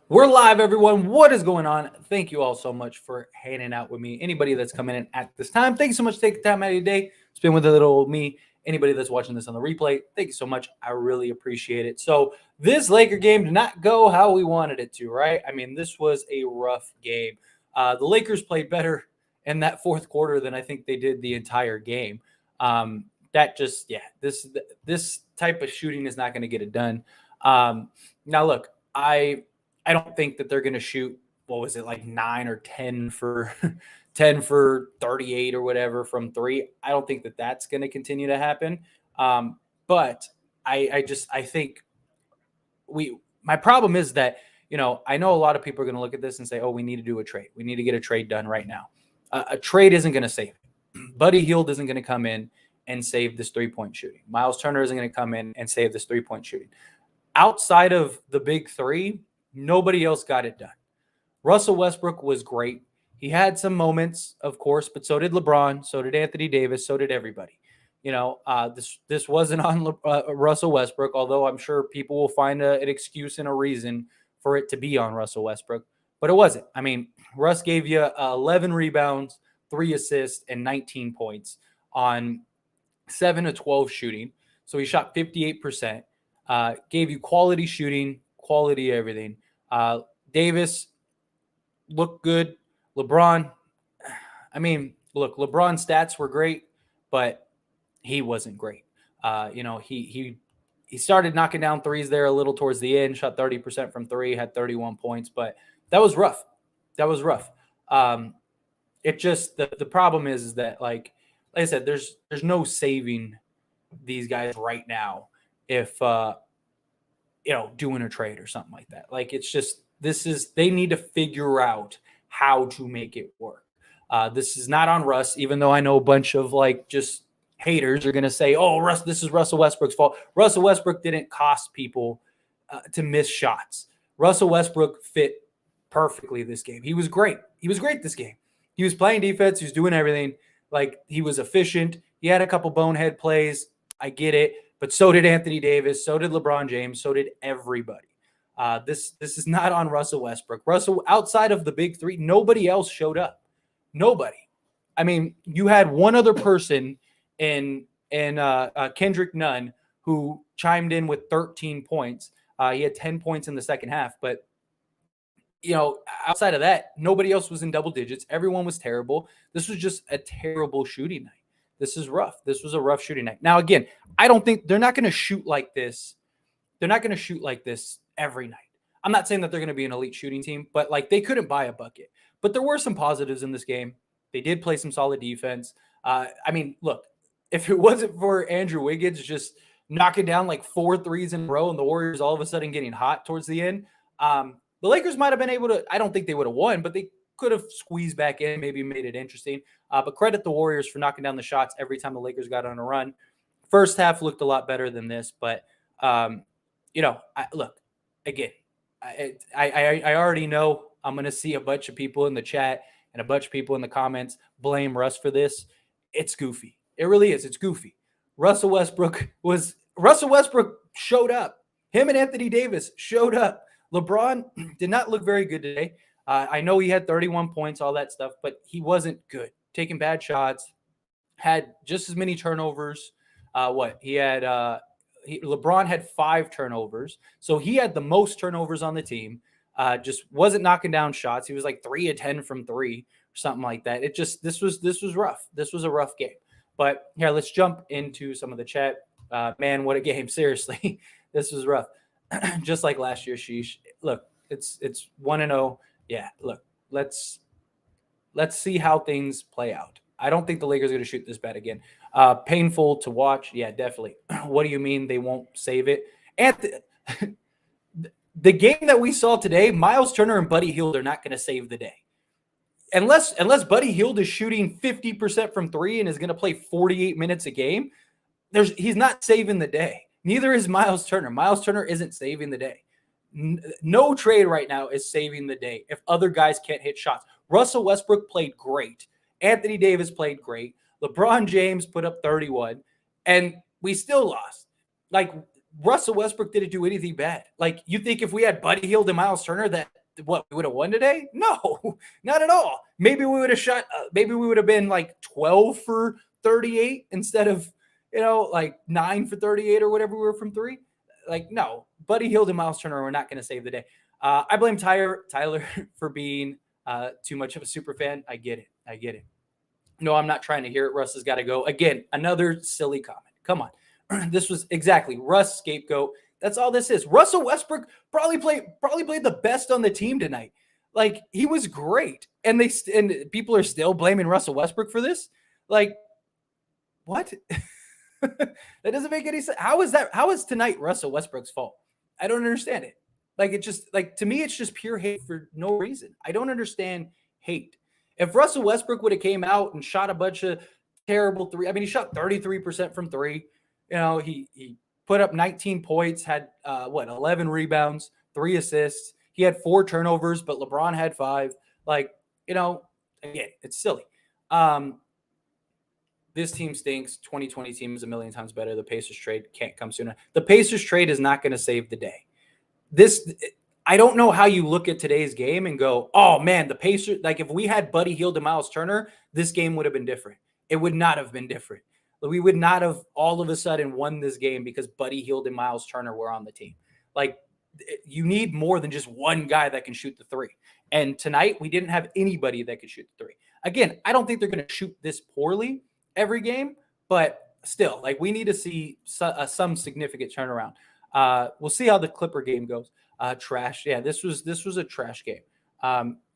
We're live, everyone. What is going on? Thank you all so much for hanging out with me. Anybody that's coming in at this time, thank you so much for taking time out of your day. Spend with a little old me. Anybody that's watching this on the replay, thank you so much. I really appreciate it. So this Laker game did not go how we wanted it to, right? I mean, this was a rough game. The Lakers played better in that fourth quarter than I think they did the entire game. This type of shooting is not going to get it done. Now, look, I don't think that they're going to shoot, what was it, like 9 or 10 for 10 for 38 or whatever from three. I don't think that that's going to continue to happen. But I think my problem is that, I know a lot of people are going to look at this and say, oh, we need to do a trade. We need to get a trade done right now. A trade isn't going to save it. Buddy Hield isn't going to come in and save this three-point shooting. Miles Turner isn't going to come in and save this three-point shooting. Outside of the big three, nobody else got it done. Russell Westbrook was great. He had some moments, of course, but so did LeBron, so did Anthony Davis, so did everybody. This wasn't on Russell Westbrook, although I'm sure people will find an excuse and a reason for it to be on Russell Westbrook, but it wasn't. I mean, Russ gave you 11 rebounds, 3 assists, and 19 points on 7 of 12 shooting. So he shot 58%, gave you quality shooting, quality everything. Davis looked good. LeBron, LeBron's stats were great, but he wasn't great. He started knocking down threes there a little towards the end, shot 30% from three, had 31 points, but that was rough. It just, the problem is that, like I said, there's no saving these guys right now if, doing a trade or something like that. Like, it's just, they need to figure out how to make it work. This is not on Russ, even though I know a bunch of just haters are going to say, oh, Russ, this is Russell Westbrook's fault. Russell Westbrook didn't cost people to miss shots. Russell Westbrook fit perfectly this game. He was great. He was great this game. He was playing defense. He was doing everything. Like, he was efficient. He had a couple bonehead plays. I get it. But so did Anthony Davis. So did LeBron James. So did everybody. This is not on Russell Westbrook. Russell, outside of the big three, nobody else showed up. Nobody. I mean, you had one other person in Kendrick Nunn who chimed in with 13 points. He had 10 points in the second half. But, outside of that, nobody else was in double digits. Everyone was terrible. This was just a terrible shooting night. This is rough. This was a rough shooting night. Now, again, I don't think they're not going to shoot like this. They're not going to shoot like this every night. I'm not saying that they're going to be an elite shooting team, but they couldn't buy a bucket. But there were some positives in this game. They did play some solid defense. Look, if it wasn't for Andrew Wiggins just knocking down 4 threes in a row and the Warriors all of a sudden getting hot towards the end, the Lakers might have been able to, I don't think they would have won, but they could have squeezed back in, maybe made it interesting. But credit the Warriors for knocking down the shots every time the Lakers got on a run. First half looked a lot better than this, but look, again, I already know I'm going to see a bunch of people in the chat and a bunch of people in the comments blame Russ for this. It's goofy. It really is. It's goofy. Russell Westbrook showed up. Him and Anthony Davis showed up. LeBron did not look very good today. I know he had 31 points, all that stuff, but he wasn't good. Taking bad shots, had just as many turnovers. LeBron had 5 turnovers, so he had the most turnovers on the team. Just wasn't knocking down shots. He was 3 of 10 from 3 or something like that. This was rough. This was a rough game. But here, let's jump into some of the chat. Man, what a game! Seriously, this was rough. Just like last year, sheesh. Look, it's 1-0. Yeah, look, let's see how things play out. I don't think the Lakers are going to shoot this bad again. Painful to watch. Yeah, definitely. What do you mean they won't save it? And the game that we saw today, Miles Turner and Buddy Hield are not going to save the day. Unless Buddy Hield is shooting 50% from 3 and is going to play 48 minutes a game, he's not saving the day. Neither is Miles Turner. Miles Turner isn't saving the day. No trade right now is saving the day if other guys can't hit shots. Russell Westbrook played great. Anthony Davis played great. LeBron James put up 31, and we still lost. Russell Westbrook didn't do anything bad. Like, you think if we had Buddy Hield and Miles Turner that what we would have won today? No, not at all. Maybe we would have shot. Maybe we would have been like 12 for 38 instead of like 9 for 38 or whatever we were from three. Like, no, Buddy Hield and Miles Turner were not going to save the day. I blame Tyler for being too much of a super fan. I get it. No, I'm not trying to hear it. Russ has got to go. Again, another silly comment. Come on. This was exactly Russ scapegoat. That's all this is. Russell Westbrook probably played the best on the team tonight. Like, he was great. And people are still blaming Russell Westbrook for this. Like, what? That doesn't make any sense. How is tonight Russell Westbrook's fault? I don't understand it. Like, it just, like, to me, it's just pure hate for no reason. I don't understand hate. If Russell Westbrook would have came out and shot a bunch of terrible three, I mean, he shot 33% from three. He put up 19 points, had 11 rebounds, 3 assists. He had 4 turnovers, but LeBron had 5. Like, again, it's silly. This team stinks. 2020 team is a million times better. The Pacers trade can't come sooner. The Pacers trade is not going to save the day. I don't know how you look at today's game and go, oh man, the Pacers, like, if we had Buddy Hield and Miles Turner, this game would have been different. It would not have been different. We would not have all of a sudden won this game because Buddy Hield and Miles Turner were on the team. Like, you need more than just one guy that can shoot the three. And tonight we didn't have anybody that could shoot the three. Again, I don't think they're going to shoot this poorly every game, but still, like, we need to see some significant turnaround. We'll see how the Clipper game goes. Trash. Yeah, this was a trash game.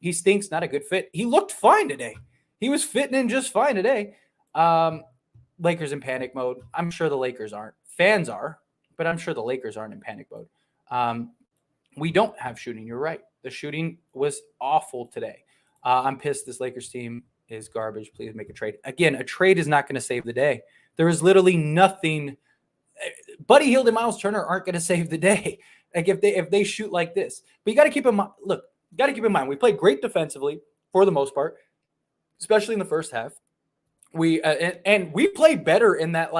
He stinks, not a good fit. He looked fine today. He was fitting in just fine today. Lakers in panic mode. I'm sure the Lakers aren't. Fans are, but I'm sure the Lakers aren't in panic mode. We don't have shooting. You're right. The shooting was awful today. I'm pissed. This Lakers team is garbage. Please make a trade. Again, a trade is not going to save the day. There is literally nothing. Buddy Hield and Miles Turner aren't going to save the day. Like, if they shoot like this. But you got to keep in mind. Look, you got to keep in mind. We played great defensively for the most part, especially in the first half. We we played better in that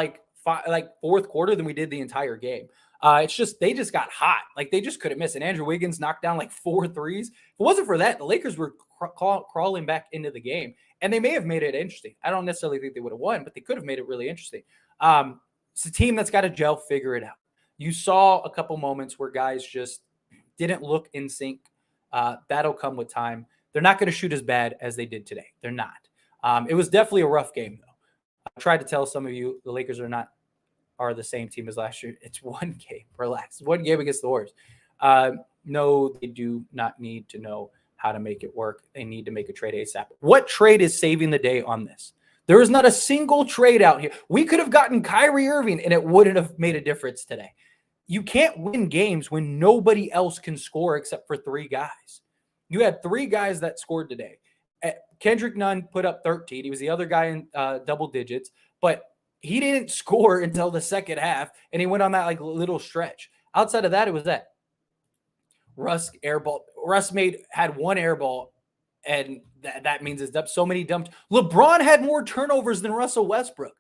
fourth quarter than we did the entire game. It's just they just got hot. Like, they just couldn't miss. And Andrew Wiggins knocked down like 4 threes. If it wasn't for that, the Lakers were crawling back into the game, and they may have made it interesting. I don't necessarily think they would have won, but they could have made it really interesting. It's a team that's got to gel, figure it out. You saw a couple moments where guys just didn't look in sync. That'll come with time. They're not going to shoot as bad as they did today. They're not. It was definitely a rough game, though. I tried to tell some of you the Lakers are the same team as last year. It's one game. Relax. One game against the Warriors. No, they do not need to know how to make it work. They need to make a trade ASAP. What trade is saving the day on this? There is not a single trade out here. We could have gotten Kyrie Irving, and it wouldn't have made a difference today. You can't win games when nobody else can score except for 3 guys. You had 3 guys that scored today. Kendrick Nunn put up 13. He was the other guy in double digits, but he didn't score until the second half, and he went on that little stretch. Outside of that, it was that Russ airball. Russ had 1 airball, and that means it's up. So many dumped. LeBron had more turnovers than Russell Westbrook.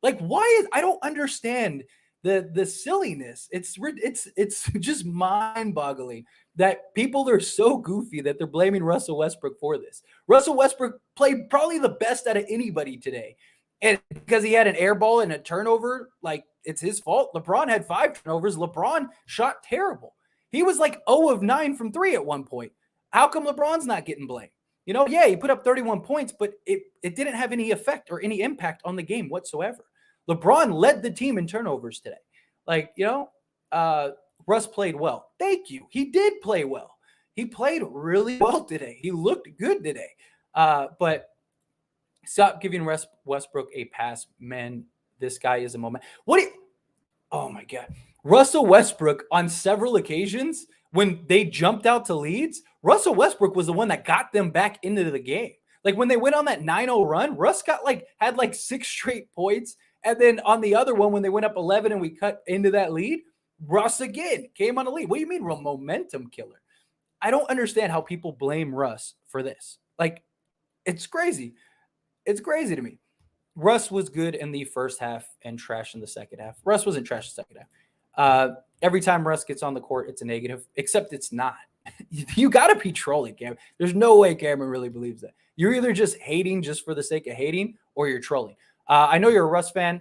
Like, I don't understand the silliness. It's just mind-boggling that people are so goofy that they're blaming Russell Westbrook for this. Russell Westbrook played probably the best out of anybody today. And because he had an air ball and a turnover, like, it's his fault. LeBron had 5 turnovers. LeBron shot terrible. He was like 0 of 9 from 3 at one point. How come LeBron's not getting blamed? Yeah, he put up 31 points, but it didn't have any effect or any impact on the game whatsoever. LeBron led the team in turnovers today. Russ played well. Thank you. He did play well. He played really well today. He looked good today. But stop giving Westbrook a pass, man. This guy is a moment. Oh my God. Russell Westbrook, on several occasions when they jumped out to leads, Russell Westbrook was the one that got them back into the game. Like, when they went on that 9-0 run, Russ had 6 straight points. And then on the other one, when they went up 11 and we cut into that lead, Russ again came on a lead. What do you mean, momentum killer? I don't understand how people blame Russ for this. Like, it's crazy. It's crazy to me. Russ was good in the first half and trash in the second half. Russ wasn't trash in the second half. Every time Russ gets on the court, it's a negative, except it's not. You got to be trolling, Cam. There's no way Cameron really believes that. You're either just hating just for the sake of hating or you're trolling. I know you're a Russ fan,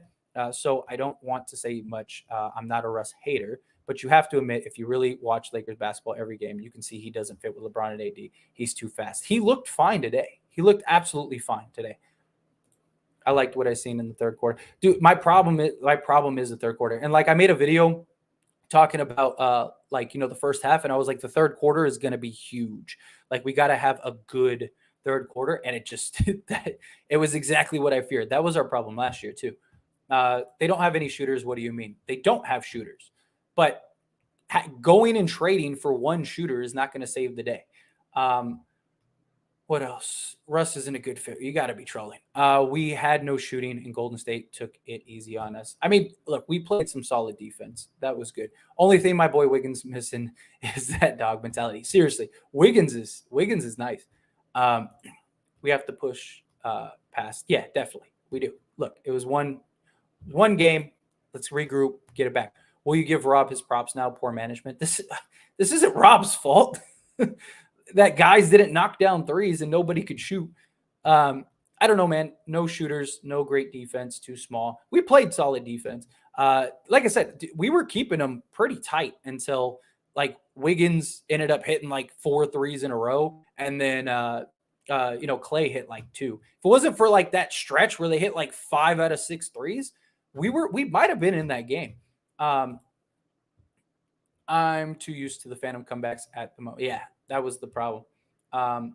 so I don't want to say much. I'm not a Russ hater, but you have to admit, if you really watch Lakers basketball every game, you can see he doesn't fit with LeBron and AD. He's too fast. He looked fine today. He looked absolutely fine today. I liked what I seen in the third quarter. Dude, my problem is the third quarter. And like I made a video talking about the first half, and I was like, the third quarter is going to be huge. Like, we got to have a good third quarter, and it just it was exactly what I feared. That was our problem last year too. They don't have any shooters. What do you mean? They don't have shooters. But going and trading for one shooter is not going to save the day. What else? Russ isn't a good fit. You got to be trolling. We had no shooting, and Golden State took it easy on us. I mean, look, we played some solid defense. That was good. Only thing my boy Wiggins missing is that dog mentality. Seriously, Wiggins is nice. We have to push past. Yeah, definitely, we do. Look, it was one game. Let's regroup, get it back. Will you give Rob his props now? Poor management. This isn't Rob's fault. That guys didn't knock down threes and nobody could shoot. I don't know, man. No shooters, no great defense, too small. We played solid defense. Like I said, we were keeping them pretty tight until like Wiggins ended up hitting like 4 threes in a row. And then, Clay hit like 2. If it wasn't for like that stretch where they hit like 5 out of 6 threes, we might've been in that game. I'm too used to the phantom comebacks at the moment. Yeah, that was the problem. How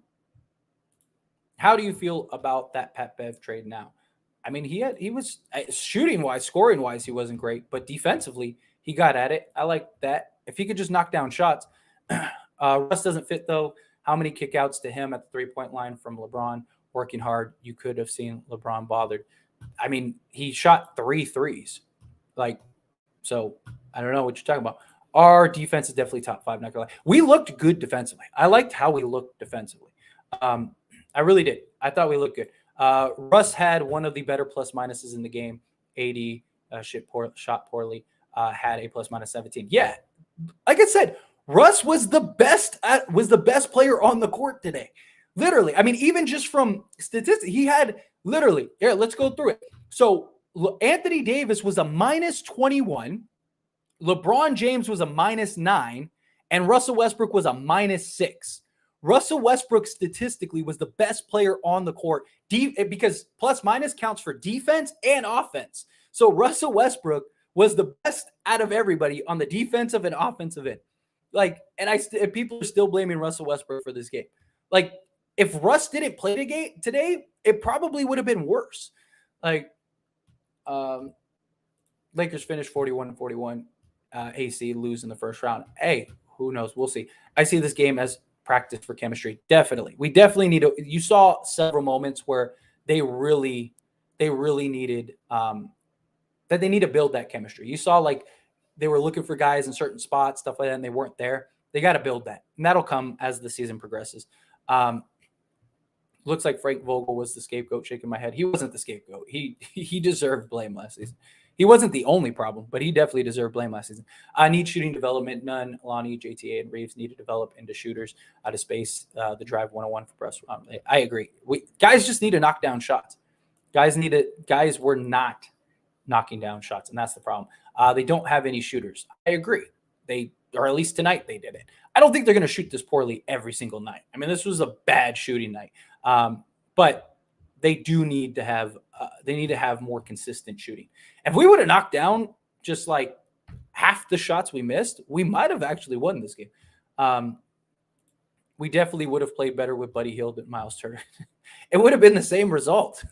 do you feel about that Pat Bev trade now? I mean, he was shooting wise, scoring wise, he wasn't great, but defensively he got at it. I like that. If he could just knock down shots. Russ doesn't fit though. How many kickouts to him at the 3-point line from LeBron? Working hard. You could have seen LeBron bothered. I mean, he shot 3 threes. So I don't know what you're talking about. Our defense is definitely top 5. Not gonna lie. We looked good defensively. I liked how we looked defensively. I really did. I thought we looked good. Russ had one of the better plus minuses in the game. AD shot poorly. Had a plus minus 17. Yeah, like I said, Russ was the best player on the court today. Literally, I mean, even just from statistics, he had literally. Yeah, let's go through it. So Anthony Davis was a minus 21. LeBron James was a minus 9, and Russell Westbrook was a minus 6. Russell Westbrook statistically was the best player on the court because plus minus counts for defense and offense. So Russell Westbrook was the best out of everybody on the defensive and offensive end. And people are still blaming Russell Westbrook for this game. Like, if Russ didn't play today, it probably would have been worse. Lakers finished 41-41. AC lose in the first round. Hey, who knows? We'll see. I see this game as practice for chemistry. Definitely. We definitely need to. You saw several moments where they really needed that they need to build that chemistry. You saw like they were looking for guys in certain spots, stuff like that, and they weren't there. They got to build that. And that'll come as the season progresses. Looks like Frank Vogel was the scapegoat. Shaking my head. He wasn't the scapegoat. He deserved blame last season. He wasn't the only problem, but he definitely deserved blame last season. I need shooting development. None. Lonnie, JTA, and Reeves need to develop into shooters out of space. The drive 101 for press. I agree. Guys just need to knock down shots. Guys were not knocking down shots, and that's the problem. They don't have any shooters. I agree. Or at least tonight they did it. I don't think they're going to shoot this poorly every single night. I mean, this was a bad shooting night. But they do need to have more consistent shooting. If we would have knocked down just like half the shots we missed, we might have actually won this game. We definitely would have played better with Buddy Hield and Miles Turner. It would have been the same result.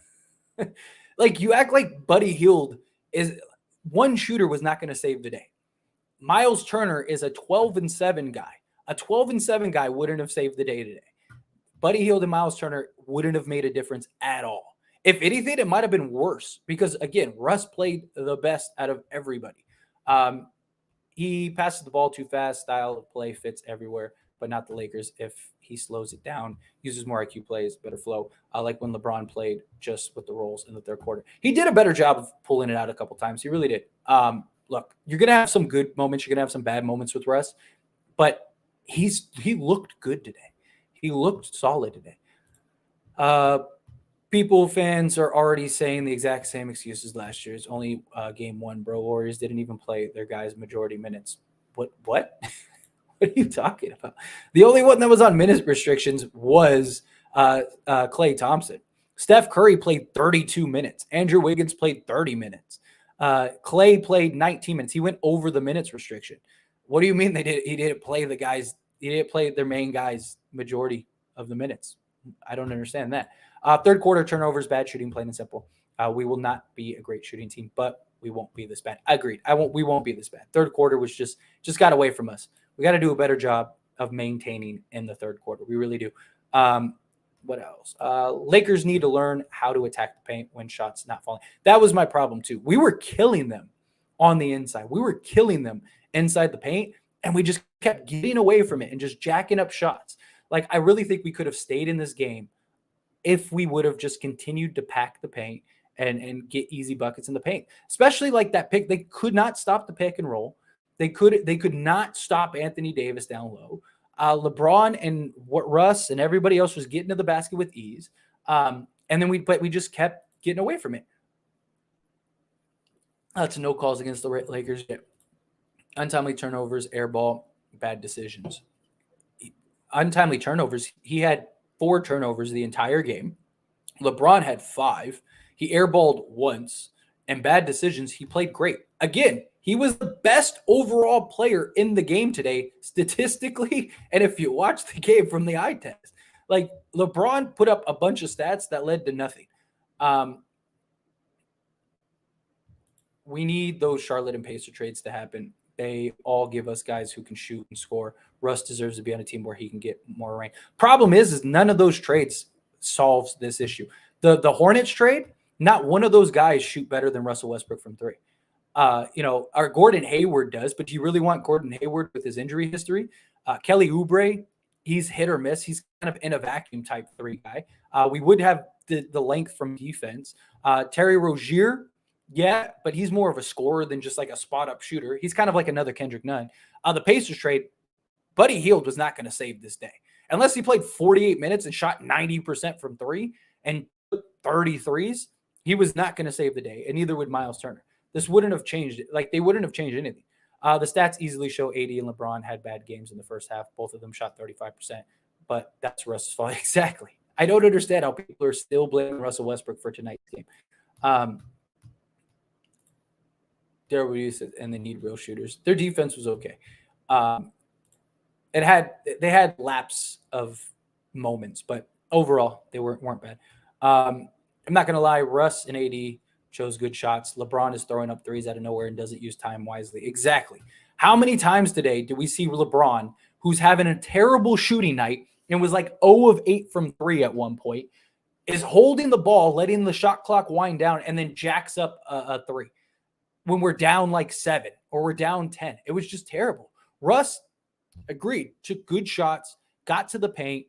Like, you act like Buddy Hield is one shooter was not going to save the day. Miles Turner is a 12-7 guy. A 12-7 guy wouldn't have saved the day today. Buddy Hield and Miles Turner wouldn't have made a difference at all. If anything, it might have been worse because, again, Russ played the best out of everybody. He passes the ball too fast. Style of play fits everywhere, but not the Lakers. If he slows it down, uses more IQ plays, better flow. I like when LeBron played just with the rolls in the third quarter. He did a better job of pulling it out a couple times. He really did. look, you're going to have some good moments. You're going to have some bad moments with Russ, but he looked good today. He looked solid today. People, fans are already saying the exact same excuses last year. It's only game one, bro. Warriors didn't even play their guys majority minutes. What? What are you talking about? The only one that was on minute restrictions was Klay Thompson. Steph Curry played 32 minutes. Andrew Wiggins played 30 minutes. Klay played 19 minutes. He went over the minutes restriction. What do you mean he didn't play the guys? He didn't play their main guys majority of the minutes. I don't understand that. Third quarter turnovers, bad shooting, plain and simple. We will not be a great shooting team, but we won't be this bad. Agreed. We won't be this bad. Third quarter was just got away from us. We got to do a better job of maintaining in the third quarter. We really do. What else? Lakers need to learn how to attack the paint when shots not falling. That was my problem too. We were killing them on the inside. We were killing them inside the paint, and we just kept getting away from it and just jacking up shots. Like, I really think we could have stayed in this game if we would have just continued to pack the paint and get easy buckets in the paint, especially like that pick. They could not stop the pick and roll. They could not stop Anthony Davis down low. LeBron and Russ and everybody else was getting to the basket with ease. And then we just kept getting away from it. That's no calls against the Lakers. Untimely turnovers, air ball, bad decisions. Untimely turnovers. He had 4 turnovers the entire game. LeBron had 5. He airballed once. And bad decisions, he played great. Again, he was the best overall player in the game today, statistically. And if you watch the game from the eye test, like, LeBron put up a bunch of stats that led to nothing. We need those Charlotte and Pacer trades to happen. They all give us guys who can shoot and score. Russ deserves to be on a team where he can get more rank. Problem is none of those trades solves this issue. The Hornets trade, not one of those guys shoot better than Russell Westbrook from 3. Our Gordon Hayward does, but do you really want Gordon Hayward with his injury history? Kelly Oubre, he's hit or miss. He's kind of in a vacuum type 3 guy. We would have the length from defense. Terry Rozier, yeah, but he's more of a scorer than just like a spot-up shooter. He's kind of like another Kendrick Nunn. The Pacers trade, Buddy Hield was not going to save this day. Unless he played 48 minutes and shot 90% from 3 and 33s, he was not going to save the day, and neither would Miles Turner. This wouldn't have changed it. Like, they wouldn't have changed anything. The stats easily show AD and LeBron had bad games in the first half. Both of them shot 35%, but that's Russ's fault. Exactly. I don't understand how people are still blaming Russell Westbrook for tonight's game. And they need real shooters. Their defense was okay. They had lapse of moments, but overall they weren't bad. I'm not gonna lie, Russ and AD chose good shots. LeBron is throwing up threes out of nowhere and doesn't use time wisely. Exactly. How many times today do we see LeBron, who's having a terrible shooting night and was like 0 of 8 from 3 at one point, is holding the ball, letting the shot clock wind down, and then jacks up a 3 when we're down like 7 or we're down 10. It was just terrible. Russ, agreed, took good shots, got to the paint,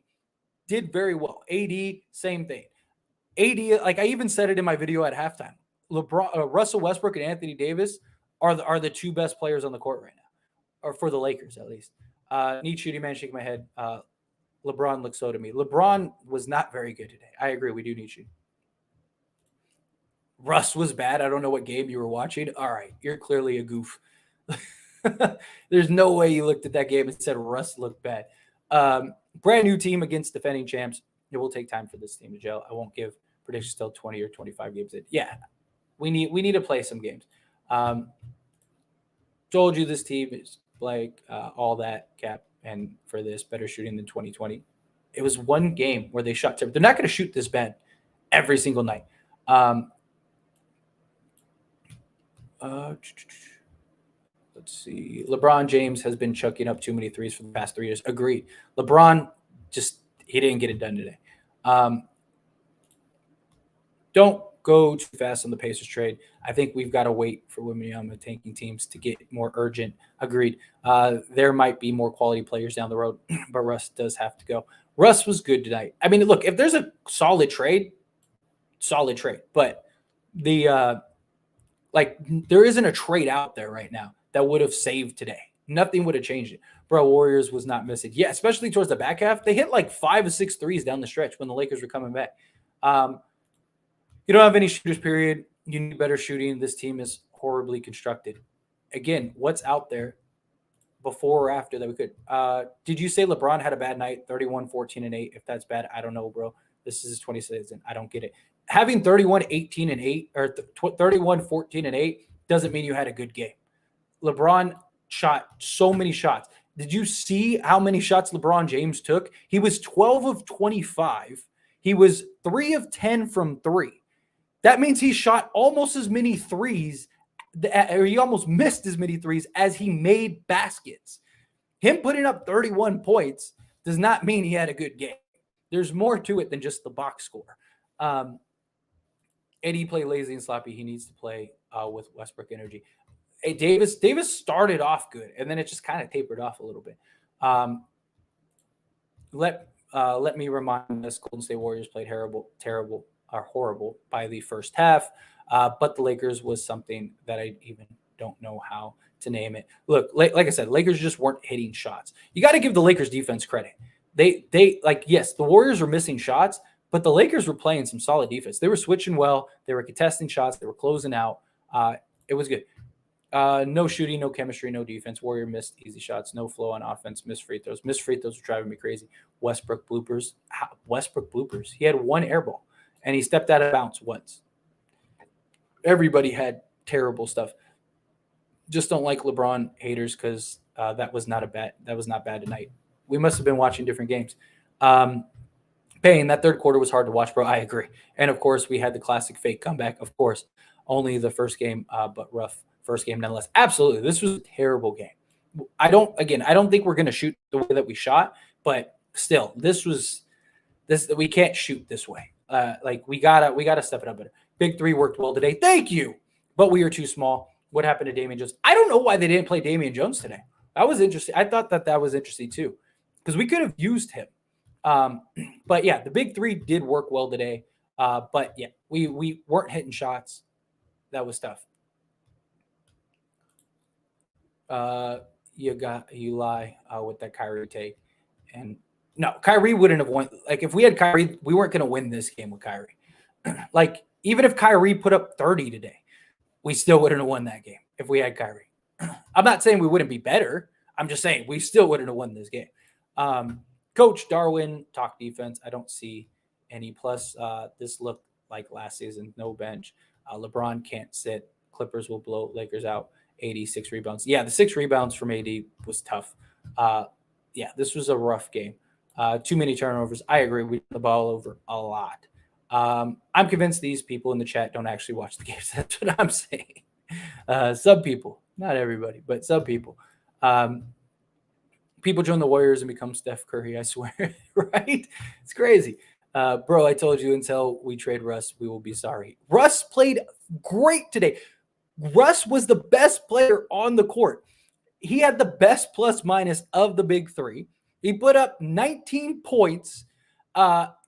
did very well. AD, same thing. AD, like I even said it in my video at halftime, Russell Westbrook and Anthony Davis are the 2 best players on the court right now, or for the Lakers at least. Need shooting man, shaking my head. LeBron looks so to me. LeBron was not very good today. I agree. We do need shooting. Russ was bad. I don't know what game you were watching. All right, you're clearly a goof. There's no way you looked at that game and said Russ looked bad. Brand new team against defending champs. It will take time for this team to gel. I won't give predictions till 20 or 25 games in. Yeah, we need to play some games. Told you this team is like all that cap, and for this better shooting than 2020. It was one game where they shot. They're not going to shoot this bad every single night. Let's see. LeBron James has been chucking up too many threes for the past 3 years. Agreed. LeBron he didn't get it done today. Don't go too fast on the Pacers trade. I think we've got to wait for Wembanyama tanking teams to get more urgent. Agreed. There might be more quality players down the road, but Russ does have to go. Russ was good tonight. I mean, look, if there's a solid trade. But Like, there isn't a trade out there right now that would have saved today. Nothing would have changed it. Bro, Warriors was not missing. Yeah, especially towards the back half. They hit like 5 or 6 threes down the stretch when the Lakers were coming back. You don't have any shooters, period. You need better shooting. This team is horribly constructed. Again, what's out there before or after that we could? Did you say LeBron had a bad night? 31, 14, and 8. If that's bad, I don't know, bro. This is his 26th, and I don't get it. Having 31, 18, and 8, or 31, 14, and 8 doesn't mean you had a good game. LeBron shot so many shots. Did you see how many shots LeBron James took? He was 12 of 25. He was 3 of 10 from 3. That means he shot almost as many threes, or he almost missed as many threes as he made baskets. Him putting up 31 points does not mean he had a good game. There's more to it than just the box score. AD played lazy and sloppy. He needs to play with Westbrook energy. Hey, Davis started off good, and then it just kind of tapered off a little bit. Let me remind us, Golden State Warriors played horrible by the first half, but the Lakers was something that I even don't know how to name it. Look, like I said, Lakers just weren't hitting shots. You got to give the Lakers defense credit. They like, yes, the Warriors were missing shots, but the Lakers were playing some solid defense. They were switching well. They were contesting shots. They were closing out. It was good. No shooting, no chemistry, no defense. Warrior missed easy shots, no flow on offense, missed free throws. Missed free throws were driving me crazy. Westbrook bloopers. He had one air ball, and he stepped out of bounds once. Everybody had terrible stuff. Just don't like LeBron haters because that was not bad tonight. We must have been watching different games. Payne, that third quarter was hard to watch, bro. I agree. And, of course, we had the classic fake comeback. Of course, only the first game, but rough first game nonetheless. Absolutely. This was a terrible game. I don't think we're going to shoot the way that we shot, but still, we can't shoot this way. We gotta step it up better. Big three worked well today. Thank you. But we are too small. What happened to Damian Jones? I don't know why they didn't play Damian Jones today. That was interesting. I thought that was interesting too, because we could have used him. But yeah, the big three did work well today. But yeah, we weren't hitting shots. That was tough. You lie with that Kyrie take. And no, Kyrie wouldn't have won. Like, if we had Kyrie, we weren't going to win this game with Kyrie. Like, even if Kyrie put up 30 today, we still wouldn't have won that game if we had Kyrie. I'm not saying we wouldn't be better. I'm just saying we still wouldn't have won this game. Coach Darwin, talk defense. I don't see any. Plus, this looked like last season, no bench. LeBron can't sit. Clippers will blow Lakers out. 86 rebounds. Yeah, the 6 rebounds from AD was tough. Yeah, this was a rough game. Too many turnovers. I agree. We turned the ball over a lot. I'm convinced these people in the chat don't actually watch the games. That's what I'm saying. Some people, not everybody, but some people. People join the Warriors and become Steph Curry, I swear. Right? It's crazy. Bro, I told you until we trade Russ, we will be sorry. Russ played great today. Russ was the best player on the court. He had the best plus minus of the big three. He put up 19 points. Had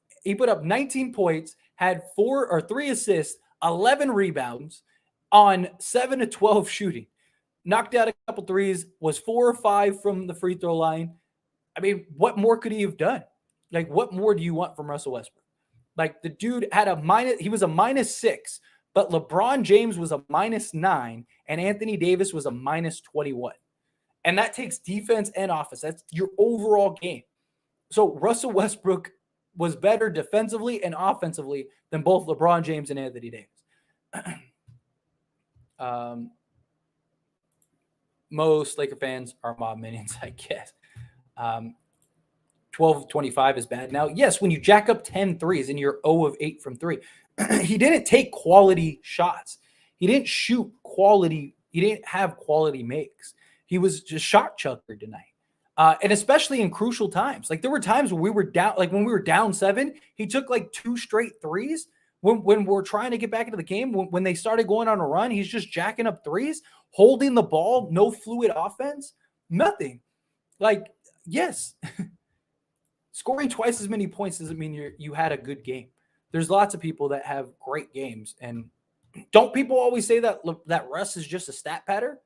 4 or 3 assists, 11 rebounds on 7 of 12 shooting. Knocked out a couple threes, was 4 or 5 from the free throw line. I mean, what more could he have done? Like, what more do you want from Russell Westbrook? Like, the dude had he was a -6, but LeBron James was a -9, and Anthony Davis was a -21. And that takes defense and offense. That's your overall game. So Russell Westbrook was better defensively and offensively than both LeBron James and Anthony Davis. Most Laker fans are mob minions, I guess. 12-25 is bad. Now, yes, when you jack up 10 threes and you're 0 of 8 from 3, he didn't take quality shots. He didn't shoot quality. He didn't have quality makes. He was just shot chucker tonight. And especially in crucial times. Like, there were times when we were down, like when we were down 7, he took like 2 straight threes. When we're trying to get back into the game, when they started going on a run, he's just jacking up threes, holding the ball, no fluid offense, nothing. Like, yes, scoring twice as many points doesn't mean you had a good game. There's lots of people that have great games, and don't people always say that Russ is just a stat pattern,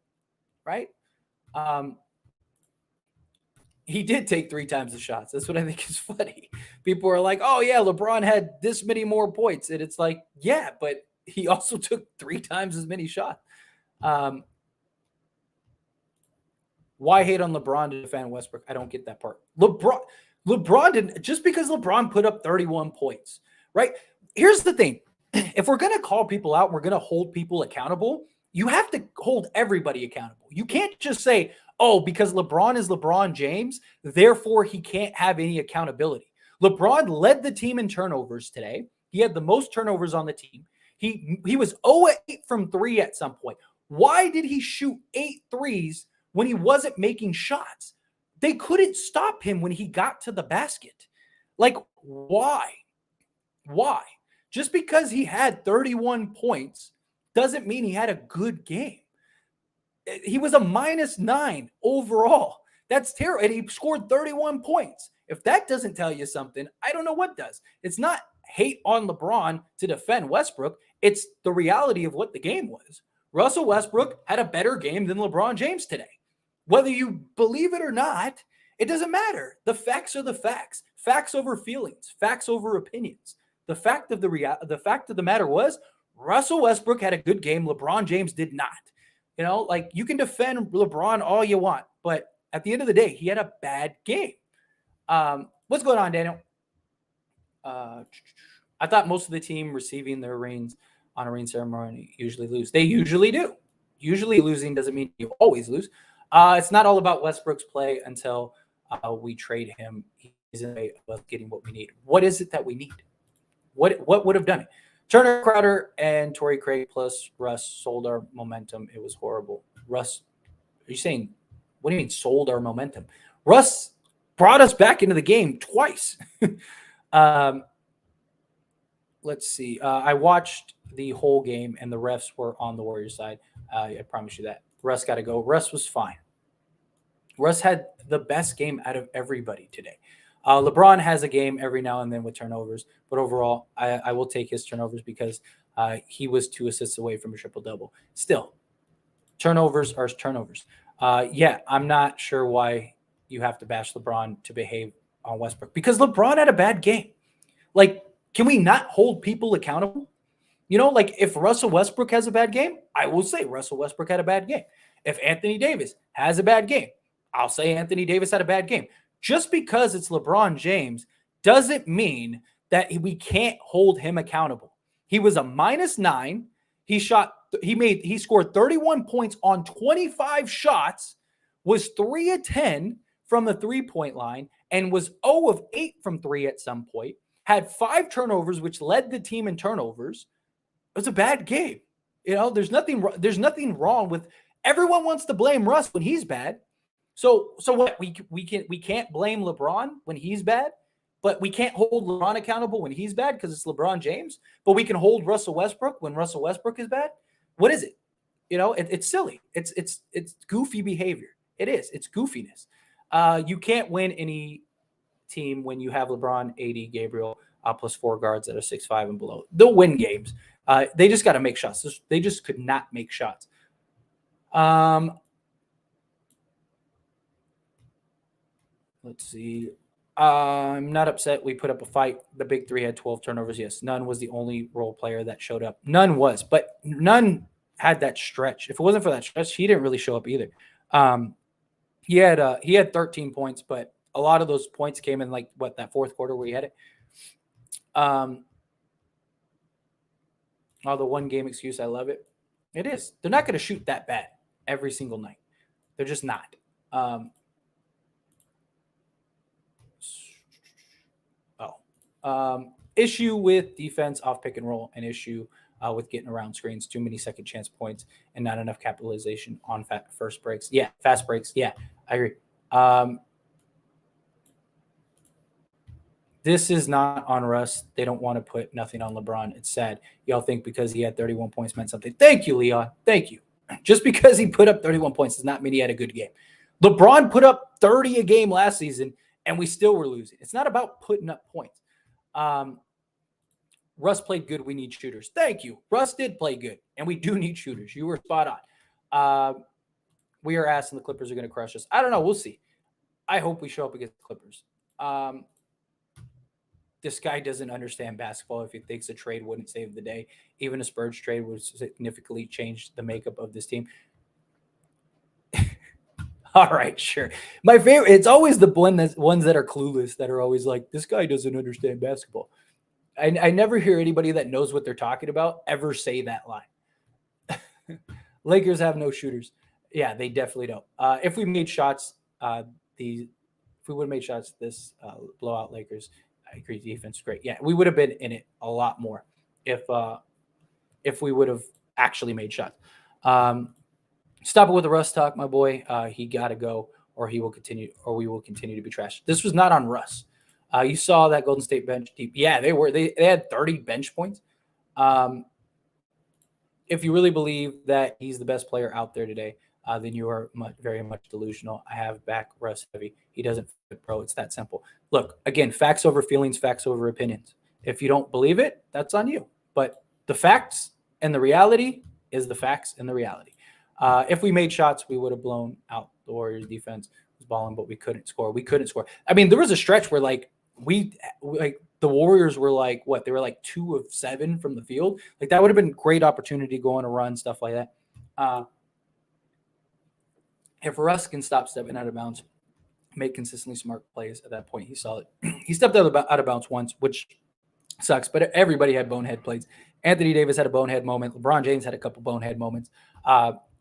right? He did take 3 times the shots. That's what I think is funny. People are like, oh, yeah, LeBron had this many more points. And it's like, yeah, but he also took 3 times as many shots. Why hate on LeBron to defend Westbrook? I don't get that part. LeBron didn't, just because LeBron put up 31 points, right? Here's the thing. If we're going to call people out, we're going to hold people accountable. You have to hold everybody accountable. You can't just say, oh, because LeBron is LeBron James, therefore he can't have any accountability. LeBron led the team in turnovers today. He had the most turnovers on the team. He was 0-8 from 3 at some point. Why did he shoot 8 threes when he wasn't making shots? They couldn't stop him when he got to the basket. Like, why? Why? Just because he had 31 points doesn't mean he had a good game. He was a -9 overall. That's terrible. And he scored 31 points. If that doesn't tell you something, I don't know what does. It's not hate on LeBron to defend Westbrook. It's the reality of what the game was. Russell Westbrook had a better game than LeBron James today. Whether you believe it or not, it doesn't matter. The facts are the facts. Facts over feelings. Facts over opinions. The fact of the matter was Russell Westbrook had a good game. LeBron James did not. You know, like, you can defend LeBron all you want, but at the end of the day, he had a bad game. What's going on, Daniel? I thought most of the team receiving their rings on a ring ceremony usually lose. They usually do. Usually losing doesn't mean you always lose. It's not all about Westbrook's play until we trade him. He's in the way of getting what we need. What is it that we need? What would have done it? Turner, Crowder, and Torrey Craig plus Russ sold our momentum. It was horrible. Russ, are you saying, what do you mean sold our momentum? Russ brought us back into the game twice. Let's see. I watched the whole game, and the refs were on the Warriors side. I promise you that. Russ got to go. Russ was fine. Russ had the best game out of everybody today. LeBron has a game every now and then with turnovers, but overall, I will take his turnovers because he was 2 assists away from a triple-double. Still, turnovers are turnovers. Yeah, I'm not sure why you have to bash LeBron to behave on Westbrook, because LeBron had a bad game. Like, can we not hold people accountable? You know, like, if Russell Westbrook has a bad game, I will say Russell Westbrook had a bad game. If Anthony Davis has a bad game, I'll say Anthony Davis had a bad game. Just because it's LeBron James doesn't mean that we can't hold him accountable. He was a -9. He scored 31 points on 25 shots, was 3 of 10 from the 3-point line, and was 0 of 8 from 3 at some point. Had 5 turnovers, which led the team in turnovers. It was a bad game. You know, there's nothing wrong with, everyone wants to blame Russ when he's bad. So what? We can't blame LeBron when he's bad, but we can't hold LeBron accountable when he's bad because it's LeBron James. But we can hold Russell Westbrook when Russell Westbrook is bad. What is it? You know, it's silly. It's goofy behavior. It is. It's goofiness. You can't win any team when you have LeBron, AD, Gabriel, plus 4 guards that are 6'5" and below. They'll win games. They just got to make shots. They just could not make shots. Let's see. I'm not upset we put up a fight. The big 3 had 12 turnovers. Yes, Nunn was the only role player that showed up. Nunn was, but Nunn had that stretch. If it wasn't for that stretch, he didn't really show up either. He had 13 points, but a lot of those points came in that fourth quarter where he had it. The one game excuse, I love it. It is. They're not going to shoot that bad every single night. They're just not. Issue with defense off pick and roll, an issue with getting around screens, too many second chance points, and not enough capitalization on first breaks. Yeah, fast breaks. Yeah, I agree. This is not on Russ. They don't want to put nothing on LeBron. It's sad. Y'all think because he had 31 points meant something. Thank you, Leon. Thank you. Just because he put up 31 points does not mean he had a good game. LeBron put up 30 a game last season, and we still were losing. It's not about putting up points. Russ played good. We need shooters. Thank you. Russ did play good, and we do need shooters. You were spot on. We are asking the Clippers are going to crush us. I don't know. We'll see. I hope we show up against the Clippers. This guy doesn't understand basketball if he thinks a trade wouldn't save the day. Even a Spurs trade would significantly change the makeup of this team. All right, sure. My favorite, it's always the ones that are clueless that are always like, this guy doesn't understand basketball. I never hear anybody that knows what they're talking about ever say that line. Lakers have no shooters. Yeah, they definitely don't. If we made shots, if we would have made shots, this blowout Lakers, I agree, defense great. Yeah, we would have been in it a lot more if we would have actually made shots. Stop it with the Russ talk, my boy. He got to go, or we will continue to be trashed. This was not on Russ. You saw that Golden State bench deep. Yeah, they were. They had 30 bench points. If you really believe that he's the best player out there today, then you are very much delusional. I have back Russ heavy. He doesn't fit, bro. It's that simple. Look, again, facts over feelings, facts over opinions. If you don't believe it, that's on you. But the facts and the reality is the facts and the reality. If we made shots, we would have blown out the Warriors defense. Was balling, but we couldn't score. I mean, there was a stretch where the Warriors were like, what? They were like 2 of 7 from the field. Like that would have been a great opportunity to go on a run, stuff like that. If Russ can stop stepping out of bounds, make consistently smart plays at that point, he's solid. He stepped out of bounds once, which sucks, but everybody had bonehead plays. Anthony Davis had a bonehead moment. LeBron James had a couple bonehead moments.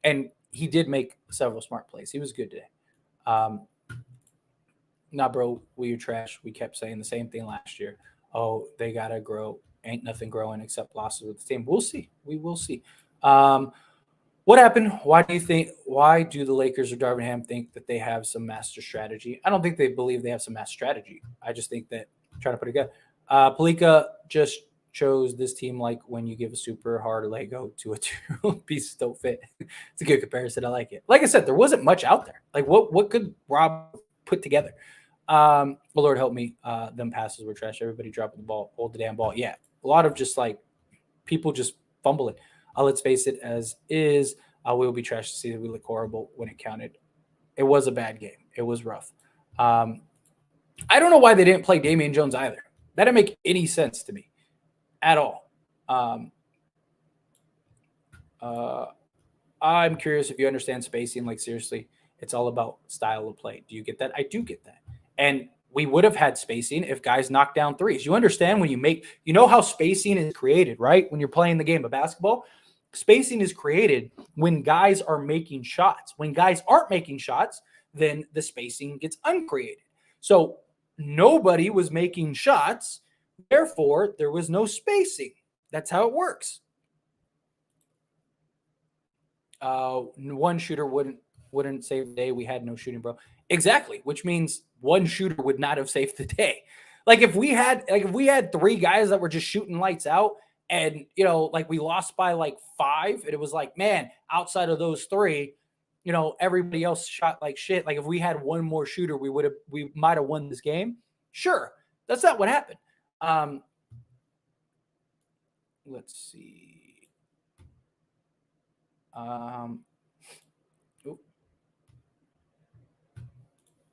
And he did make several smart plays. He was good today. Nah, bro, we are trash. We kept saying the same thing last year. Oh, they got to grow. Ain't nothing growing except losses with the team. We'll see. We will see. What happened? Why do the Lakers or Darvin Ham think that they have some master strategy? I don't think they believe they have some master strategy. I just think that trying to put it together. Palika just chose this team like when you give a super hard Lego to a two piece don't fit. It's a good comparison. I like it. Like I said, there wasn't much out there. Like what could Rob put together? Well, Lord help me. Them passes were trash. Everybody dropping the ball, hold the damn ball. Yeah, a lot of just like people just fumbling. Let's face it as is. We will be trash to see that we look horrible when it counted. It was a bad game. It was rough. I don't know why they didn't play Damian Jones either. That didn't make any sense to me at all. I'm curious if you understand spacing. Like seriously, it's all about style of play. Do you get that? I do get that. And we would have had spacing if guys knocked down threes. You understand when you know how spacing is created, right? When you're playing the game of basketball, spacing is created when guys are making shots. When guys aren't making shots, then the spacing gets uncreated. So nobody was making shots. Therefore, there was no spacing. That's how it works. One shooter wouldn't save the day. We had no shooting, bro. Exactly, which means one shooter would not have saved the day. Like if we had 3 guys that were just shooting lights out, and like we lost by like 5, and it was like, man, outside of those 3, everybody else shot like shit. Like if we had one more shooter, we might have won this game. Sure, that's not what happened. Let's see.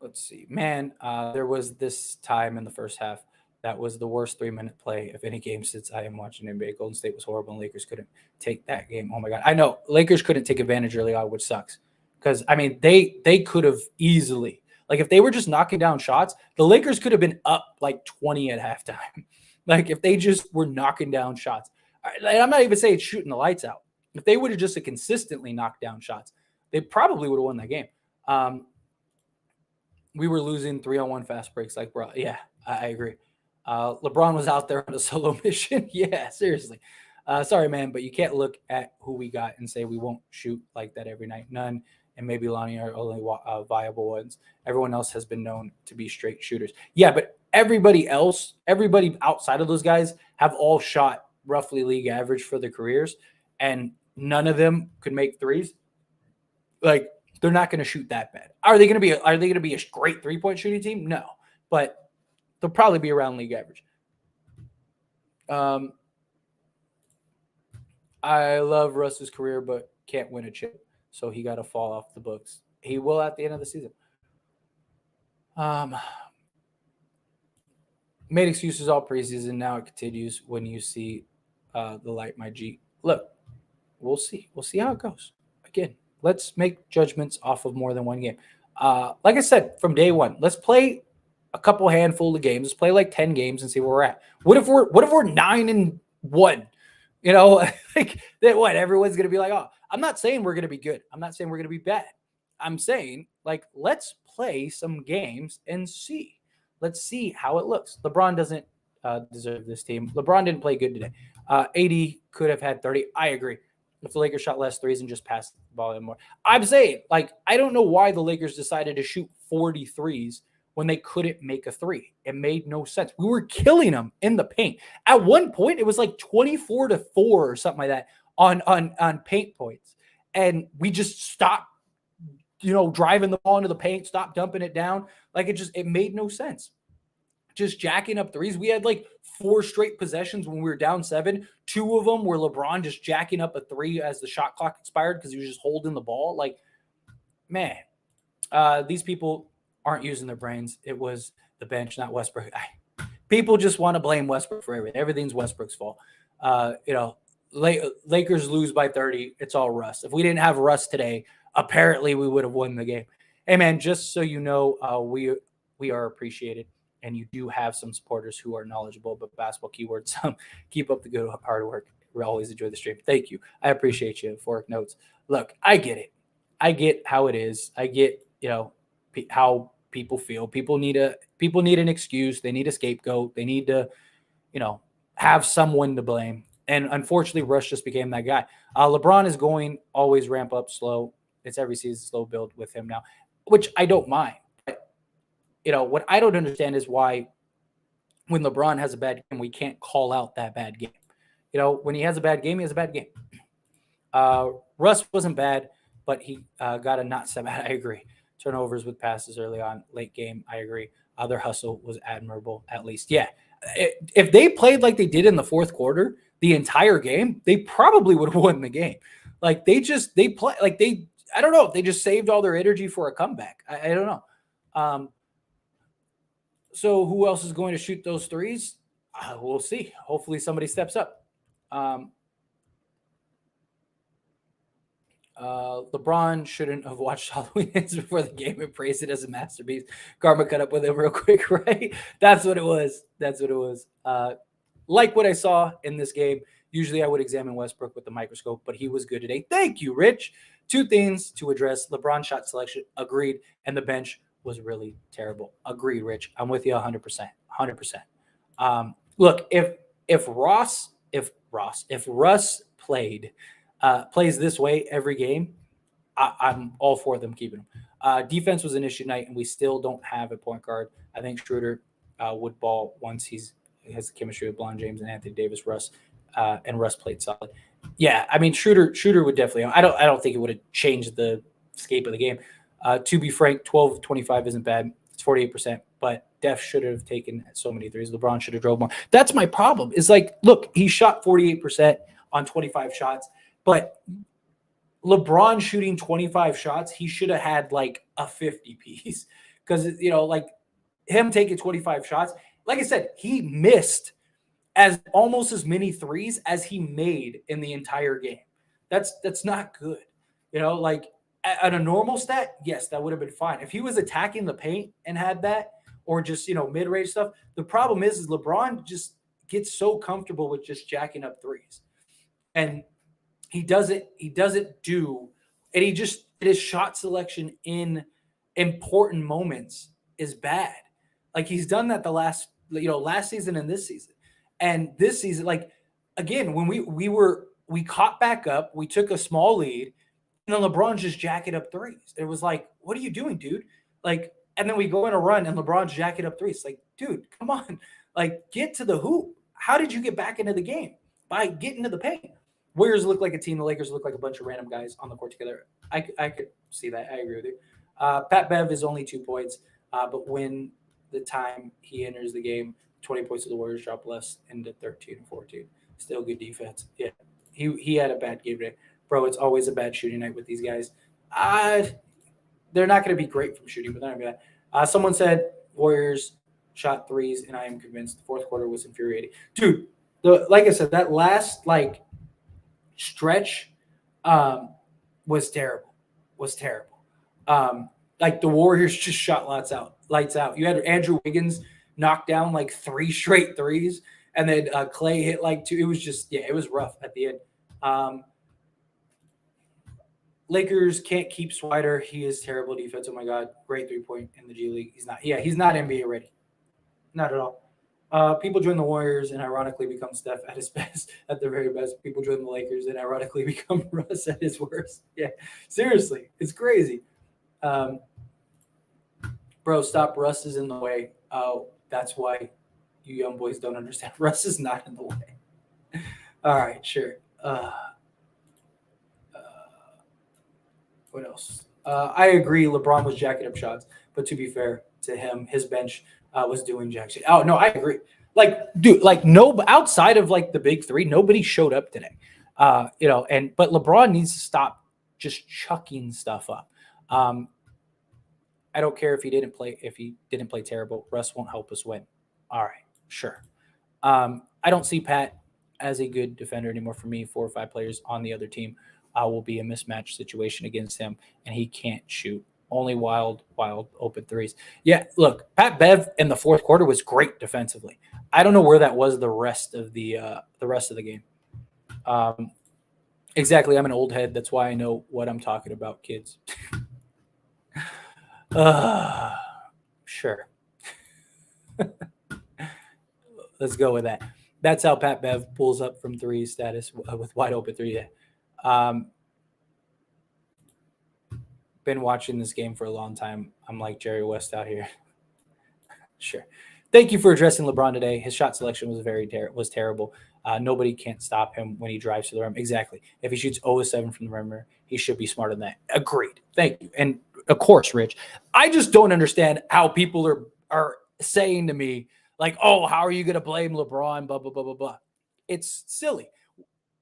Let's see. Man, there was this time in the first half that was the worst 3-minute play of any game since I am watching NBA. Golden State was horrible, and Lakers couldn't take that game. Oh my God. I know Lakers couldn't take advantage early on, which sucks. Because I mean, they could have easily, like if they were just knocking down shots, the Lakers could have been up like 20 at halftime. Like if they just were knocking down shots. I'm not even saying shooting the lights out. If they would have just consistently knocked down shots, they probably would have won that game. We were losing 3-on-1 fast breaks. Like, bro, yeah, I agree. LeBron was out there on a solo mission. Yeah, seriously. Sorry, man, but you can't look at who we got and say we won't shoot like that every night. None, and maybe Lonnie are only viable ones. Everyone else has been known to be straight shooters. Yeah, but everybody outside of those guys have all shot roughly league average for their careers, and none of them could make threes. Like, they're not going to shoot that bad. Are they going to be a great 3-point shooting team? No, but they'll probably be around league average. I love Russ's career, but can't win a chip, so he got to fall off the books. He will at the end of the season. Um, Made excuses all preseason. Now it continues when you see the light, my G. Look, we'll see. We'll see how it goes. Again, let's make judgments off of more than one game. Like I said, from day one, let's play a couple handful of games. Let's play like 10 games and see where we're at. What if we're 9-1? You know, like that what everyone's gonna be like, oh, I'm not saying we're gonna be good. I'm not saying we're gonna be bad. I'm saying like let's play some games and see. Let's see how it looks. LeBron doesn't deserve this team. LeBron didn't play good today. AD could have had 30. I agree. If the Lakers shot less threes and just passed the ball in more. I'm saying, like, I don't know why the Lakers decided to shoot 40 threes when they couldn't make a three. It made no sense. We were killing them in the paint. At one point, it was like 24-4 or something like that on paint points. And we just stopped, driving the ball into the paint, stopped dumping it down. Like it made no sense. Just jacking up threes. We had like 4 straight possessions when we were down 7. 2 of them were LeBron just jacking up a 3 as the shot clock expired because he was just holding the ball. Like, man, these people aren't using their brains. It was the bench, not Westbrook. People just want to blame Westbrook for everything. Everything's Westbrook's fault. Lakers lose by 30. It's all Russ. If we didn't have Russ today, apparently we would have won the game. Hey, man, just so you know, we are appreciated. And you do have some supporters who are knowledgeable about basketball keywords. Keep up the good hard work. We always enjoy the stream. Thank you. I appreciate you. Fork notes. Look, I get it. I get how it is. I get how people feel. People need an excuse. They need a scapegoat. They need to have someone to blame. And unfortunately, Russ just became that guy. LeBron is going always ramp up slow. It's every season slow build with him now, which I don't mind. What I don't understand is why when LeBron has a bad game, we can't call out that bad game. When he has a bad game, he has a bad game. Russ wasn't bad, but he got a not so bad. I agree. Turnovers with passes early on, late game. I agree. Their hustle was admirable, at least. Yeah. If they played like they did in the fourth quarter, the entire game, they probably would have won the game. Like they play like I don't know if they just saved all their energy for a comeback. I don't know. So who else is going to shoot those threes? We'll see. Hopefully somebody steps up. LeBron shouldn't have watched Halloween Ends before the game and praised it as a masterpiece. Karma cut up with him real quick, right? That's what it was. Like what I saw in this game. Usually I would examine Westbrook with the microscope, but he was good today. Thank you, Rich. 2 things to address. LeBron shot selection, agreed, and the bench was really terrible. Agreed, Rich. I'm with you 100%. 100%. Look, if Russ plays this way every game, I'm all for them keeping him. Defense was an issue tonight, and we still don't have a point guard. I think Schroeder would ball once he has the chemistry with Bron James and Anthony Davis. Russ played solid. Yeah, I mean Schroeder would definitely. I don't think it would have changed the scape of the game. To be frank, 12-25 isn't bad. It's 48%, but Def should have taken so many threes. LeBron should have drove more. That's my problem. Is like, look, he shot 48% on 25 shots, but LeBron shooting 25 shots, he should have had like a 50 piece because like him taking 25 shots. Like I said, he missed almost as many threes as he made in the entire game. That's not good. Like at a normal stat, yes, that would have been fine. If he was attacking the paint and had that, or just mid-range stuff, the problem is LeBron just gets so comfortable with just jacking up threes, and he doesn't do, and his shot selection in important moments is bad. Like he's done that the last season and this season, and this season, like again when we caught back up, we took a small lead. And then LeBron's just jacking up threes. It was like, what are you doing, dude? Like, and then we go in a run and LeBron's jacking up threes. Like, dude, come on. Like, get to the hoop. How did you get back into the game? By getting to the paint. Warriors look like a team. The Lakers look like a bunch of random guys on the court together. I could see that. I agree with you. Pat Bev is only 2 points. But when the time he enters the game, 20 points of the Warriors drop less into 13 and 14. Still good defense. Yeah. He had a bad game today. Bro, it's always a bad shooting night with these guys. They're not going to be great from shooting, but they're not going to be bad. Someone said Warriors shot threes, and I am convinced the fourth quarter was infuriating. Dude, like I said, that last stretch was terrible. Was terrible. Like the Warriors just shot lights out. You had Andrew Wiggins knock down like 3 straight threes, and then Clay hit like 2. It was just it was rough at the end. Lakers can't keep Swider. He is terrible defense. Oh my God, great 3-point in the G League. He's not. Yeah, he's not NBA ready. Not at all. People join the Warriors and ironically become Steph at his best, at their very best. People join the Lakers and ironically become Russ at his worst. Yeah, seriously, it's crazy. Bro, stop. Russ is in the way. That's why you young boys don't understand. Russ is not in the way. All right, sure. What else? I agree. LeBron was jacking up shots, but to be fair to him, his bench was doing jack shit. Oh no, I agree. Like, dude, no, outside of the big three, nobody showed up today. But LeBron needs to stop just chucking stuff up. I don't care if he didn't play terrible. Russ won't help us win. All right, sure. I don't see Pat as a good defender anymore for me. 4 or 5 players on the other team will be a mismatch situation against him, and he can't shoot. Only wild open threes. Yeah, look, Pat Bev in the fourth quarter was great defensively. I don't know where that was the rest of the game. Exactly, I'm an old head. That's why I know what I'm talking about, kids. Sure. Let's go with that. That's how Pat Bev pulls up from 3 status with wide open 3. Been watching this game for a long time. I'm like Jerry West out here. Sure. Thank you for addressing LeBron today. His shot selection was terrible. Nobody can't stop him when he drives to the rim. Exactly. If he shoots 0-7 from the rim, he should be smarter than that. Agreed. Thank you. And of course, Rich, I just don't understand how people are saying to me oh, how are you going to blame LeBron? Blah blah blah blah blah. It's silly.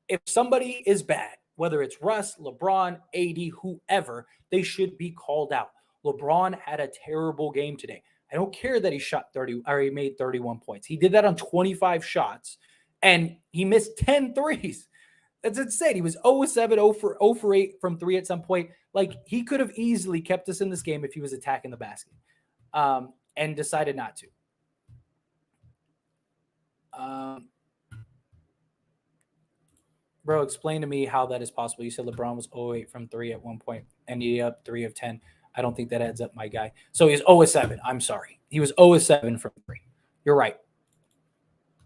If somebody is bad, whether it's Russ, LeBron, AD, whoever, they should be called out. LeBron had a terrible game today. I don't care that he shot 30 or he made 31 points. He did that on 25 shots, and he missed 10 threes. That's insane. He was 0-7, 0 for 8 from 3 at some point. He could have easily kept us in this game if he was attacking the basket, and decided not to. Bro, explain to me how that is possible. You said LeBron was 0-8 from 3 at one point, and he up 3 of 10. I don't think that adds up, my guy. So he's 0-7. I'm sorry. He was 0-7 from 3. You're right.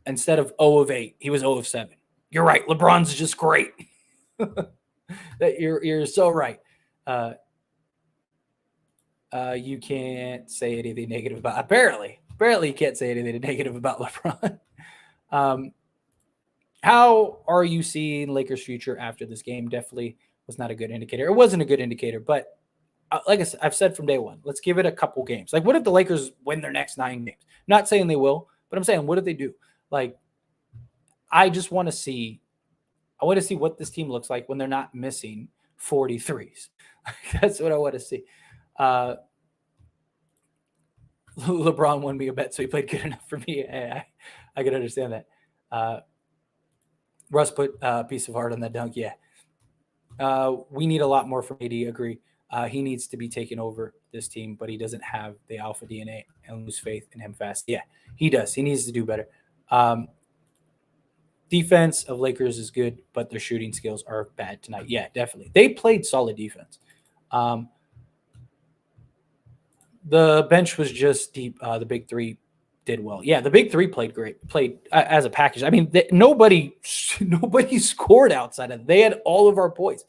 Instead of 0-8, he was 0-7. You're right. LeBron's just great. You're so right. You can't say anything negative about apparently you can't say anything negative about LeBron. How are you seeing Lakers' future after this game? Definitely was not a good indicator. It wasn't a good indicator, but like I said, I've said from day one, let's give it a couple games. What if the Lakers win their next 9 games? Not saying they will, but I'm saying, what if they do? I just want to see. I want to see what this team looks like when they're not missing 43s. That's what I want to see. LeBron won me a bet, so he played good enough for me. I can understand that. Russ put a piece of heart on that dunk. Yeah. We need a lot more from AD. Agree. He needs to be taking over this team, but he doesn't have the alpha DNA and lose faith in him fast. Yeah, he does. He needs to do better. Defense of Lakers is good, but their shooting skills are bad tonight. Yeah, definitely. They played solid defense. The bench was just deep. The big three did well. Yeah, the big three played great. Played as a package. I mean, nobody scored outside of it. They had all of our points.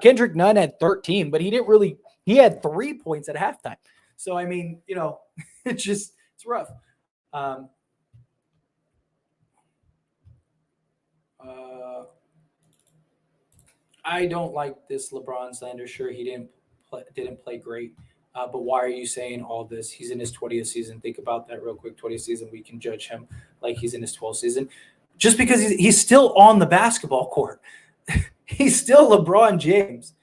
Kendrick Nunn had 13, but he didn't really. He had 3 points at halftime. So I mean, it's rough. I don't like this LeBron slander. Sure, he didn't play great. But why are you saying all this? He's in his 20th season. Think about that real quick. 20th season, we can judge him like he's in his 12th season. Just because he's still on the basketball court. He's still LeBron James.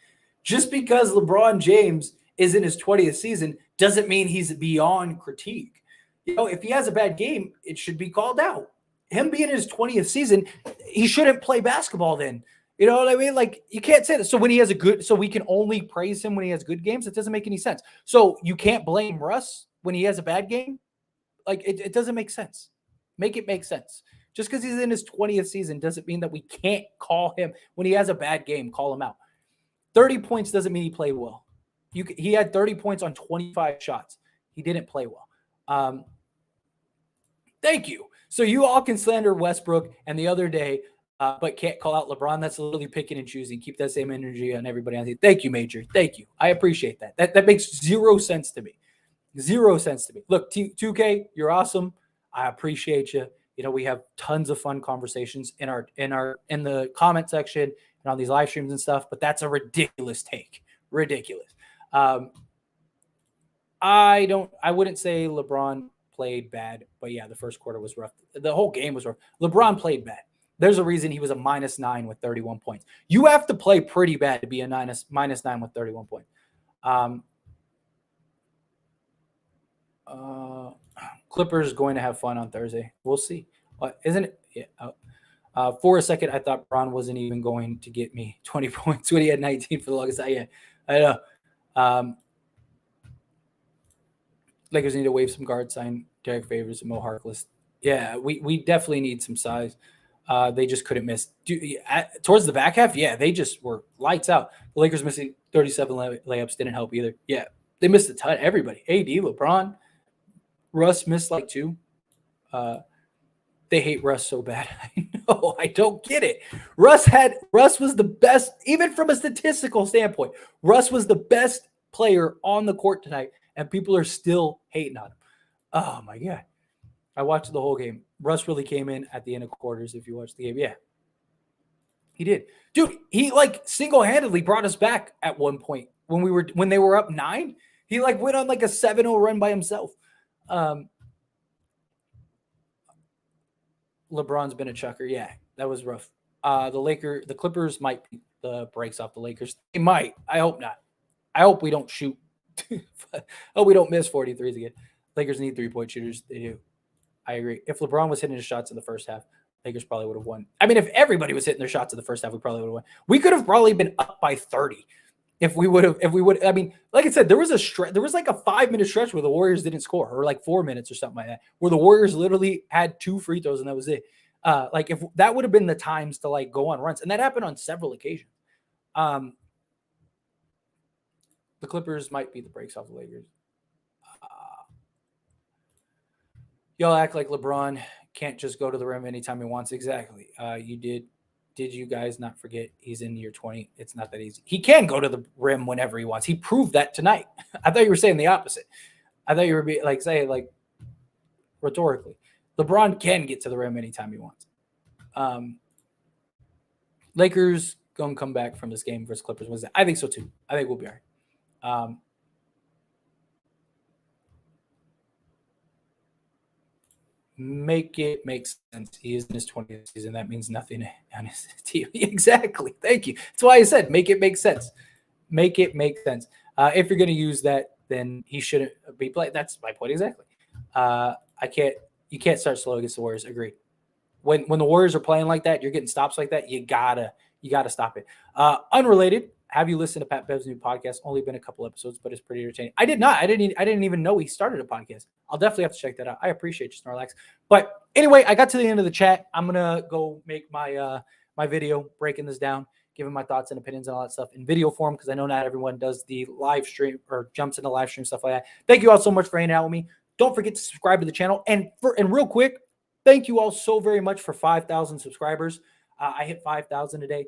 Just because LeBron James is in his 20th season doesn't mean he's beyond critique. If he has a bad game, it should be called out. Him being in his 20th season, he shouldn't play basketball then. You know what I mean? Like, you can't say that. So when he has so we can only praise him when he has good games? It doesn't make any sense. So you can't blame Russ when he has a bad game? Like, it doesn't make sense. Make it make sense. Just because he's in his 20th season doesn't mean that we can't call him when he has a bad game, call him out. 30 points doesn't mean he played well. He had 30 points on 25 shots. He didn't play well. Thank you. So you all can slander Westbrook and the other day, but can't call out LeBron. That's literally picking and choosing. Keep that same energy on everybody else. Thank you, Major. Thank you. I appreciate that. That makes zero sense to me. Zero sense to me. Look, 2K, you're awesome. I appreciate you. We have tons of fun conversations in the comment section and on these live streams and stuff, but that's a ridiculous take. Ridiculous. I wouldn't say LeBron played bad, but yeah, the first quarter was rough. The whole game was rough. LeBron played bad. There's a reason he was a -9 with 31 points. You have to play pretty bad to be a -9 with 31 points. Clippers going to have fun on Thursday. We'll see. Isn't it? Yeah. For a second, I thought Bron wasn't even going to get me 20 points when he had 19 for the longest time. Yeah, I know. Lakers need to waive some guard, sign Derek Favors and Mo Harkless. Yeah, we definitely need some size. They just couldn't miss. Towards the back half, yeah, they just were lights out. The Lakers missing 37 layups didn't help either. Yeah, they missed a ton. Everybody. AD, LeBron, Russ missed like 2. They hate Russ so bad. I know. I don't get it. Russ was the best, even from a statistical standpoint. Russ was the best player on the court tonight, and people are still hating on him. Oh, my God. I watched the whole game. Russ really came in at the end of quarters if you watched the game. Yeah. He did. Dude, he single-handedly brought us back at one point when they were up 9. He went on a 7-0 run by himself. LeBron's been a chucker. Yeah, that was rough. The Clippers might beat the brakes off the Lakers. They might. I hope not. I hope we don't shoot. I hope we don't miss 43s again. Lakers need 3-point shooters. They do. I agree. If LeBron was hitting his shots in the first half, Lakers probably would have won. I mean, if everybody was hitting their shots in the first half, we probably would have won. We could have probably been up by 30 if we would. I mean, like I said, there was a 5-minute stretch where the Warriors didn't score, or 4 minutes or something like that, where the Warriors literally had 2 free throws and that was it. If that would have been the times to go on runs, and that happened on several occasions. The Clippers might beat the brakes off the Lakers. Y'all act like LeBron can't just go to the rim anytime he wants. Exactly. You did. Did you guys not forget he's in year 20? It's not that easy. He can go to the rim whenever he wants. He proved that tonight. I thought you were saying the opposite. I thought you were saying rhetorically. LeBron can get to the rim anytime he wants. Lakers going to come back from this game versus Clippers Wednesday. I think so too. I think we'll be all right. Make it make sense. He is in his 20th season. That means nothing on his team. Exactly. Thank you. That's why I said make it make sense. Make it make sense. If you're going to use that, then he shouldn't be playing. That's my point exactly. You can't start slow against the Warriors. Agreed. When the Warriors are playing like that, you're getting stops like that. You gotta stop it. Unrelated. Have you listened to Pat Bev's new podcast? Only been a couple episodes, but it's pretty entertaining. I did not. I didn't even know he started a podcast. I'll definitely have to check that out. I appreciate you, Snorlax. But anyway, I got to the end of the chat. I'm gonna go make my my video breaking this down, giving my thoughts and opinions and all that stuff in video form, because I know not everyone does the live stream or jumps into live stream stuff like that. Thank you all so much for hanging out with me. Don't forget to subscribe to the channel. And real quick, thank you all so very much for 5,000 subscribers. I hit 5,000 today.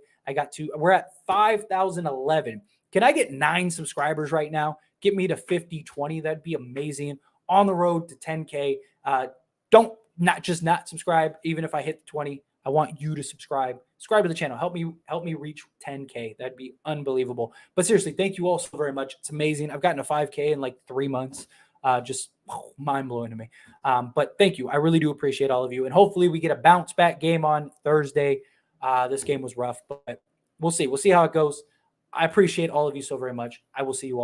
We're at 5,011. Can I get 9 subscribers right now? Get me to 50-20. That'd be amazing. On the road to 10K. Don't not subscribe. Even if I hit 20, I want you to subscribe. Subscribe to the channel. Help me reach 10K. That'd be unbelievable. But seriously, thank you all so very much. It's amazing. I've gotten to 5K in 3 months. Just mind blowing to me. But thank you. I really do appreciate all of you. And hopefully we get a bounce back game on Thursday. This game was rough, but We'll see. We'll see how it goes. I appreciate all of you so very much. I will see you all.